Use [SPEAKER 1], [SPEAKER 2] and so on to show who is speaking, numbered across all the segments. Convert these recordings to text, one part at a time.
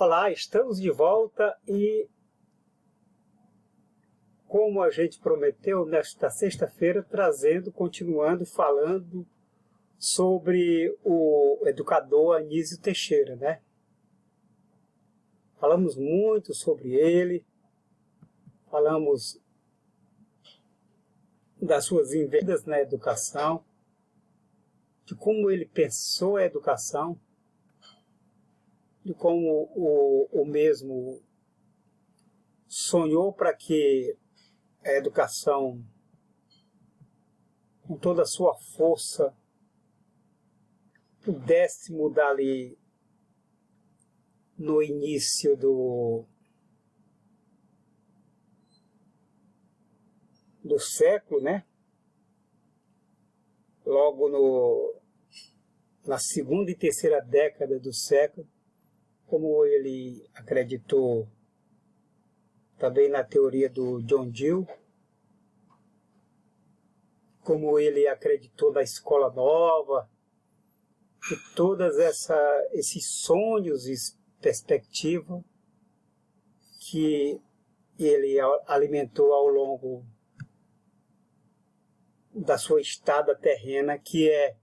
[SPEAKER 1] Olá, estamos de volta e, como a gente prometeu, nesta sexta-feira, continuando falando sobre o educador Anísio Teixeira, né? Falamos muito sobre ele, falamos das suas invenções na educação, de como ele pensou a educação, de como o mesmo sonhou para que a educação, com toda a sua força, pudesse mudar ali no início do século, né? Logo na segunda e terceira década do século, como ele acreditou também na teoria do John Dewey, como ele acreditou na escola nova, e todos esses sonhos e perspectivas que ele alimentou ao longo da sua estada terrena, que é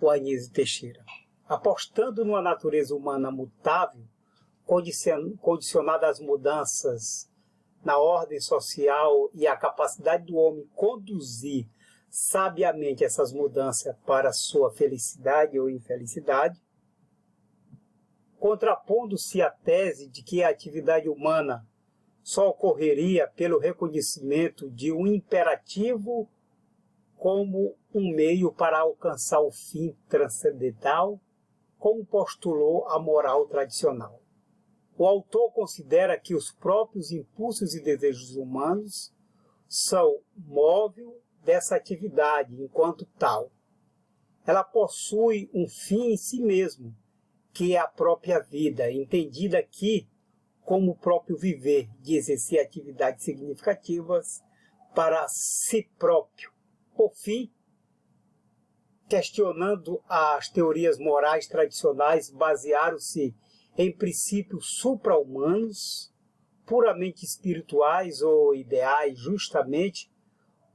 [SPEAKER 1] o Anísio Teixeira. Apostando numa natureza humana mutável, condicionada às mudanças na ordem social e à capacidade do homem conduzir sabiamente essas mudanças para sua felicidade ou infelicidade, contrapondo-se à tese de que a atividade humana só ocorreria pelo reconhecimento de um imperativo como um meio para alcançar o fim transcendental, como postulou a moral tradicional. O autor considera que os próprios impulsos e desejos humanos são móvel dessa atividade enquanto tal. Ela possui um fim em si mesmo, que é a própria vida, entendida aqui como o próprio viver, de exercer atividades significativas para si próprio. Por fim, questionando as teorias morais tradicionais, basearam-se em princípios supra-humanos, puramente espirituais ou ideais, justamente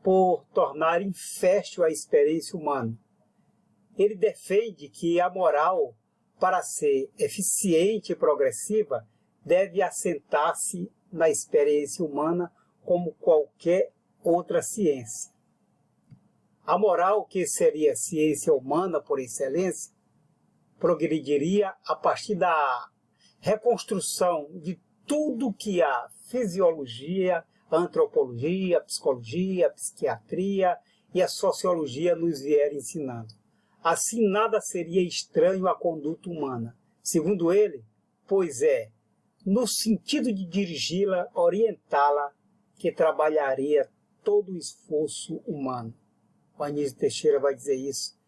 [SPEAKER 1] por tornarem fértil a experiência humana. Ele defende que a moral, para ser eficiente e progressiva, deve assentar-se na experiência humana como qualquer outra ciência. A moral, que seria ciência humana por excelência, progrediria a partir da reconstrução de tudo que a fisiologia, a antropologia, a psicologia, a psiquiatria e a sociologia nos vierem ensinando. Assim, nada seria estranho à conduta humana. Segundo ele, pois é, no sentido de dirigi-la, orientá-la, que trabalharia todo o esforço humano. O Anísio Teixeira vai dizer isso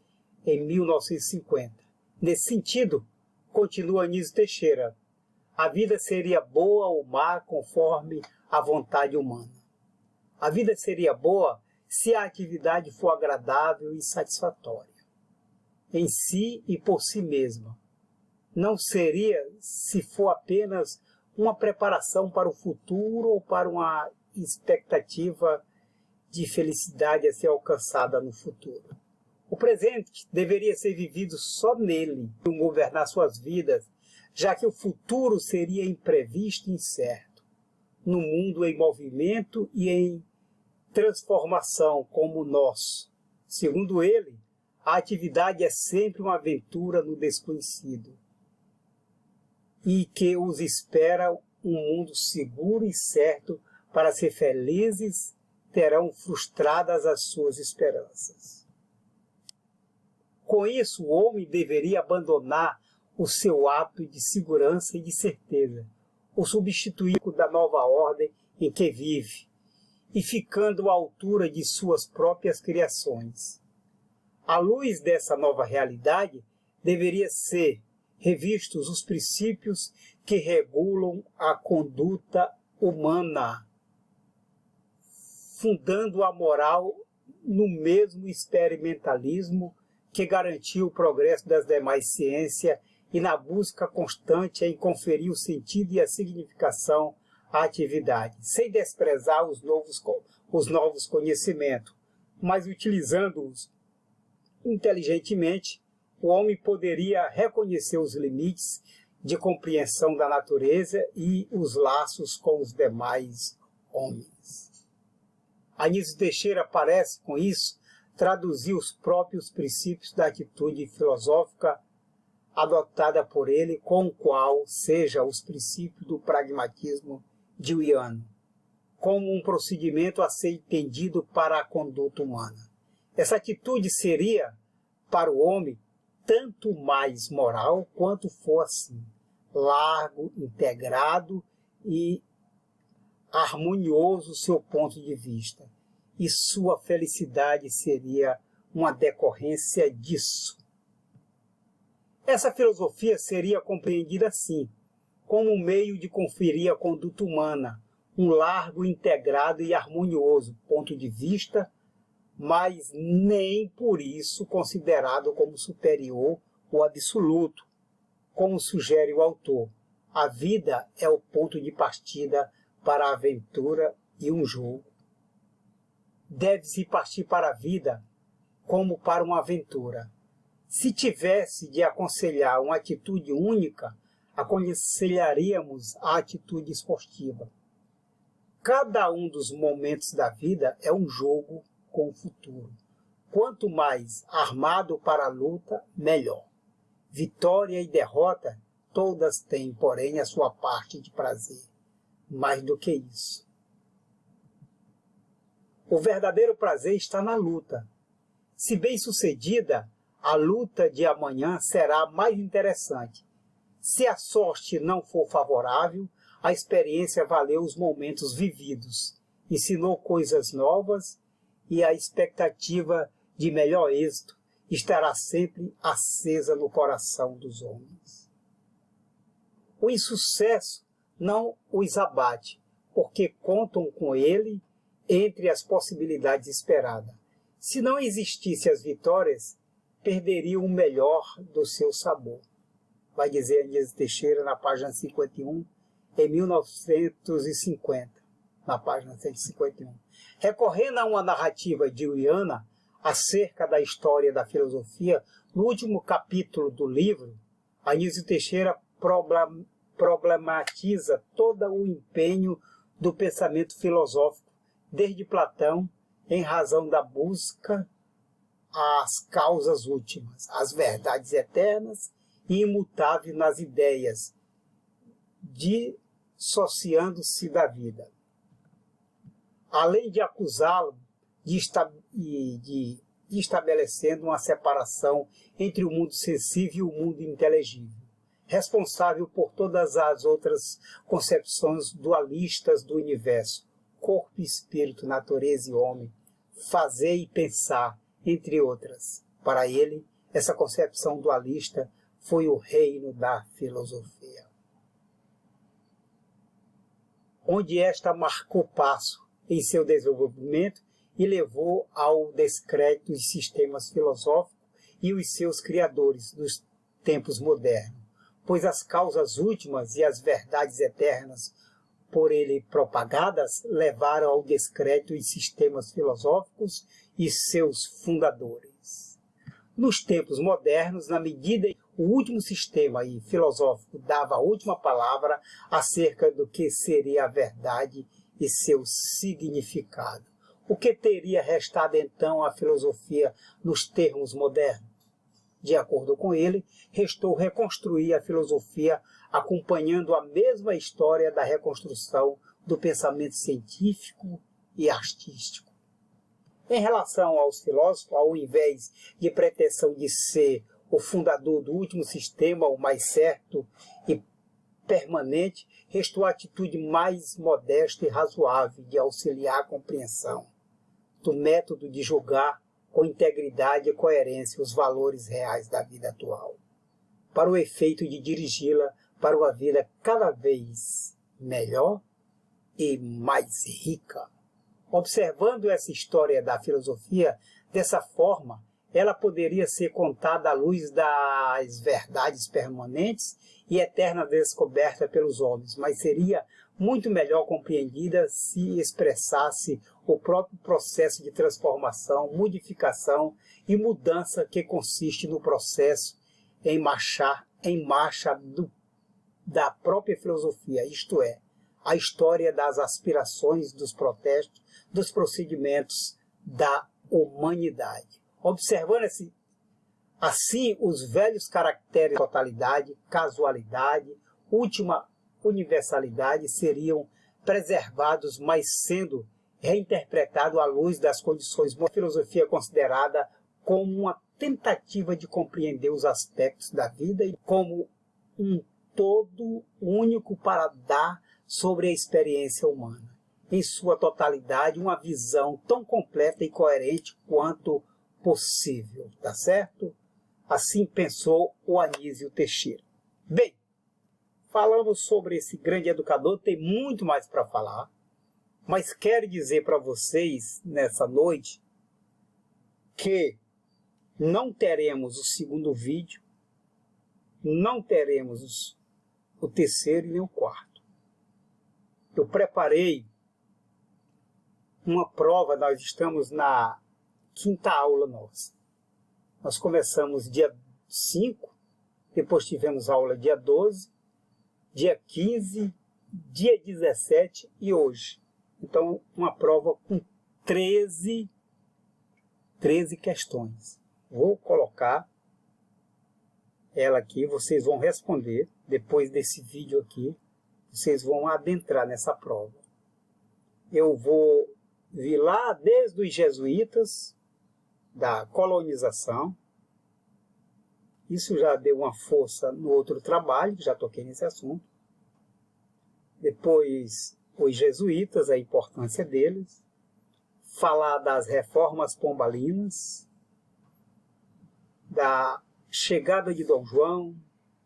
[SPEAKER 1] em 1950. Nesse sentido, continua Anísio Teixeira, a vida seria boa ou má conforme a vontade humana. A vida seria boa se a atividade for agradável e satisfatória, em si e por si mesma. Não seria se for apenas uma preparação para o futuro ou para uma expectativa de felicidade a ser alcançada no futuro. O presente deveria ser vivido só nele, e governar suas vidas, já que o futuro seria imprevisto e incerto, no mundo em movimento e em transformação como o nosso. Segundo ele, a atividade é sempre uma aventura no desconhecido, e que os espera um mundo seguro e certo para ser felizes, terão frustradas as suas esperanças. Com isso, o homem deveria abandonar o seu hábito de segurança e de certeza, o substituir da nova ordem em que vive, e ficando à altura de suas próprias criações. À luz dessa nova realidade, deveria ser revistos os princípios que regulam a conduta humana, fundando a moral no mesmo experimentalismo que garantiu o progresso das demais ciências e na busca constante em conferir o sentido e a significação à atividade, sem desprezar os novos conhecimentos, mas utilizando-os inteligentemente, o homem poderia reconhecer os limites de compreensão da natureza e os laços com os demais homens. Anísio Teixeira parece, com isso, traduzir os próprios princípios da atitude filosófica adotada por ele, com o qual seja os princípios do pragmatismo deweyano, como um procedimento a ser entendido para a conduta humana. Essa atitude seria, para o homem, tanto mais moral quanto for assim, largo, integrado e harmonioso seu ponto de vista, e sua felicidade seria uma decorrência disso. Essa filosofia seria compreendida assim, como um meio de conferir a conduta humana, um largo, integrado e harmonioso ponto de vista, mas nem por isso considerado como superior ou absoluto, como sugere o autor. A vida é o ponto de partida para a aventura e um jogo. Deve-se partir para a vida como para uma aventura. Se tivesse de aconselhar uma atitude única, aconselharíamos a atitude esportiva. Cada um dos momentos da vida é um jogo com o futuro. Quanto mais armado para a luta, melhor. Vitória e derrota, todas têm, porém, a sua parte de prazer. Mais do que isso. O verdadeiro prazer está na luta. Se bem-sucedida, a luta de amanhã será mais interessante. Se a sorte não for favorável, a experiência valeu os momentos vividos, ensinou coisas novas e a expectativa de melhor êxito estará sempre acesa no coração dos homens. O insucesso não os abate, porque contam com ele entre as possibilidades esperadas. Se não existissem as vitórias, perderiam o melhor do seu sabor. Vai dizer Anísio Teixeira na página 51, em 1950, na página 151. Recorrendo a uma narrativa deweyana acerca da história da filosofia, no último capítulo do livro, Anísio Teixeira problematiza todo o empenho do pensamento filosófico, desde Platão, em razão da busca às causas últimas, às verdades eternas e imutáveis nas ideias, dissociando-se da vida. Além de acusá-lo de estabelecendo uma separação entre o mundo sensível e o mundo inteligível, responsável por todas as outras concepções dualistas do universo, corpo, espírito, natureza e homem, fazer e pensar, entre outras. Para ele, essa concepção dualista foi o reino da filosofia, onde esta marcou passo em seu desenvolvimento e levou ao descrédito dos sistemas filosóficos e os seus criadores dos tempos modernos, pois as causas últimas e as verdades eternas por ele propagadas levaram ao descrédito dos sistemas filosóficos e seus fundadores. Nos tempos modernos, na medida em que o último sistema filosófico dava a última palavra acerca do que seria a verdade e seu significado. O que teria restado então à filosofia nos termos modernos? De acordo com ele, restou reconstruir a filosofia acompanhando a mesma história da reconstrução do pensamento científico e artístico. Em relação aos filósofos, ao invés de pretensão de ser o fundador do último sistema, o mais certo e permanente, restou a atitude mais modesta e razoável de auxiliar a compreensão do método de julgar com integridade e coerência os valores reais da vida atual, para o efeito de dirigi-la para uma vida cada vez melhor e mais rica. Observando essa história da filosofia dessa forma, ela poderia ser contada à luz das verdades permanentes e eternas descobertas pelos homens, mas seria muito melhor compreendida se expressasse o próprio processo de transformação, modificação e mudança que consiste no processo em marcha da própria filosofia, isto é, a história das aspirações, dos protestos, dos procedimentos da humanidade. Observando assim os velhos caracteres de totalidade, casualidade, última universalidade seriam preservados, mas sendo reinterpretado à luz das condições. Uma filosofia considerada como uma tentativa de compreender os aspectos da vida e como um todo único para dar sobre a experiência humana, em sua totalidade, uma visão tão completa e coerente quanto possível, tá certo? Assim pensou o Anísio Teixeira. Bem, falamos sobre esse grande educador, tem muito mais para falar, mas quero dizer para vocês nessa noite que não teremos o segundo vídeo, não teremos o terceiro e nem o quarto. Eu preparei uma prova, nós estamos na 5ª aula nossa. Nós começamos dia 5, depois tivemos aula dia 12, dia 15, dia 17 e hoje. Então, uma prova com 13 questões. Vou colocar ela aqui, vocês vão responder depois desse vídeo aqui. Vocês vão adentrar nessa prova. Eu vou vir lá desde os jesuítas, da colonização. Isso já deu uma força no outro trabalho, já toquei nesse assunto. Depois, os jesuítas, a importância deles. Falar das reformas pombalinas, da chegada de Dom João,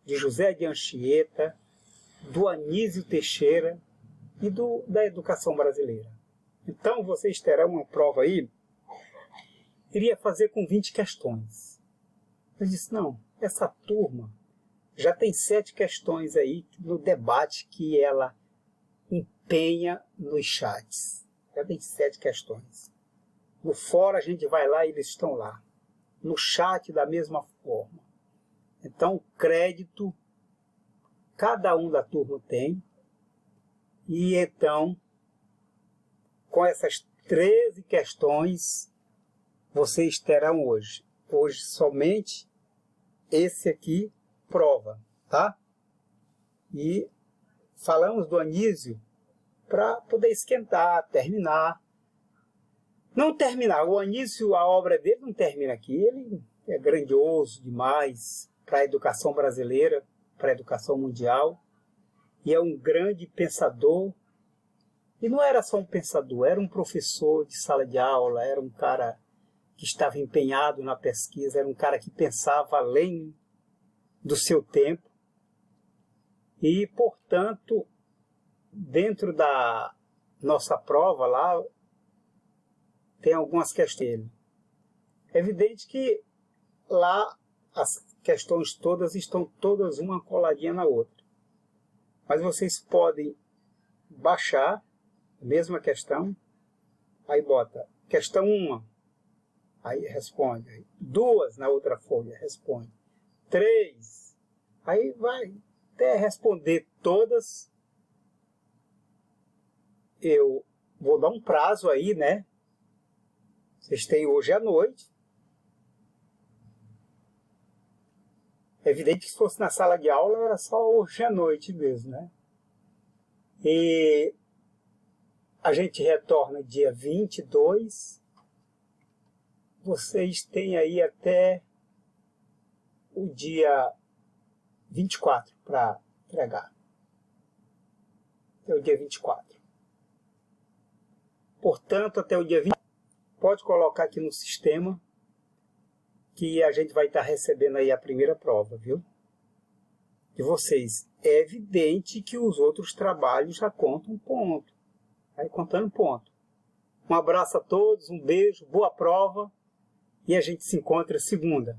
[SPEAKER 1] de José de Anchieta, do Anísio Teixeira e da educação brasileira. Então, vocês terão uma prova aí, iria fazer com 20 questões. Eu disse, não, essa turma já tem 7 questões aí no debate que ela empenha nos chats. Já tem 7 questões. No fórum a gente vai lá e eles estão lá. No chat da mesma forma. Então, crédito cada um da turma tem. E então, com essas 13 questões, vocês terão hoje. Hoje somente esse aqui prova, tá? E falamos do Anísio para poder esquentar, terminar. Não terminar. O Anísio, a obra dele não termina aqui. Ele é grandioso demais para a educação brasileira, para a educação mundial, e é um grande pensador. E não era só um pensador, era um professor de sala de aula, era um cara que estava empenhado na pesquisa, era um cara que pensava além do seu tempo. E, portanto, dentro da nossa prova lá, tem algumas questões. É evidente que lá as questões todas estão todas uma coladinha na outra. Mas vocês podem baixar a mesma questão, aí bota questão 1, aí responde. 2 na outra folha, responde. 3, aí vai até responder todas. Eu vou dar um prazo aí, né? Vocês têm hoje à noite. É evidente que se fosse na sala de aula, era só hoje à noite mesmo, né? E a gente retorna dia 22. Vocês têm aí até o dia 24 para entregar. Até o dia 24. Portanto, até o dia 20, pode colocar aqui no sistema que a gente vai estar recebendo aí a primeira prova, viu? De vocês. É evidente que os outros trabalhos já contam ponto. Vai contando ponto. Um abraço a todos, um beijo, boa prova e a gente se encontra segunda.